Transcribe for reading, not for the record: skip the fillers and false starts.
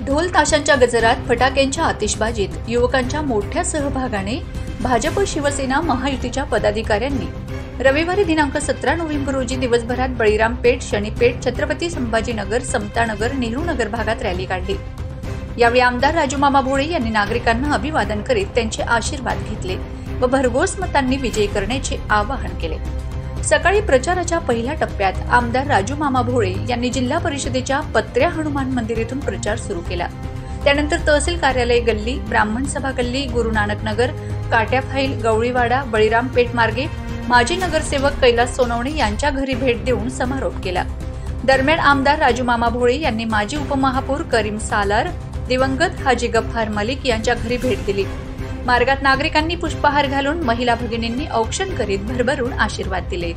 ढोल ताशांच्या गजरात, फटाक्यांच्या आतिषबाजीत युवकांच्या मोठ्या सहभागाने भाजप शिवसेना महायुतीच्या पदाधिकाऱ्यांनी रविवारी दिनांक 17 नोव्हेंबर रोजी दिवसभरात बळीराम पेठ, शनीपेठ, छत्रपती संभाजीनगर, समतानगर, नेहरूनगर भागात रॅली काढली। यावेळी आमदार राजूमामा भोळे यांनी नागरिकांना अभिवादन करीत त्यांचे आशीर्वाद घेतले व भरघोस मतांनी विजयी करण्याचे आवाहन केले। सकाळी प्रचाराच्या पहिल्या टप्प्यात आमदार राजूमामा भोळे यांनी जिल्हा परिषदेच्या पत्र्या हनुमान मंदिर येथून प्रचार सुरू केला। त्यानंतर तहसील कार्यालय गल्ली, ब्राह्मण सभा गल्ली, गुरुनानक नगर, काट्याफाईल, गवळीवाडा, बळीराम पेठ मार्गे माजी नगरसेवक कैलास सोनवणे यांच्या घरी भेट देऊन समारोप केला। दरम्यान आमदार राजूमामा भोळे यांनी माजी उपमहापौर करीम सालार, दिवंगत हाजी गफ्फार मलिक यांच्या घरी भेट दिली। मार्गात नागरिकांनी पुष्पहार घालून महिला भगिनींनी औक्षण करीत भरभरून आशीर्वाद दिले।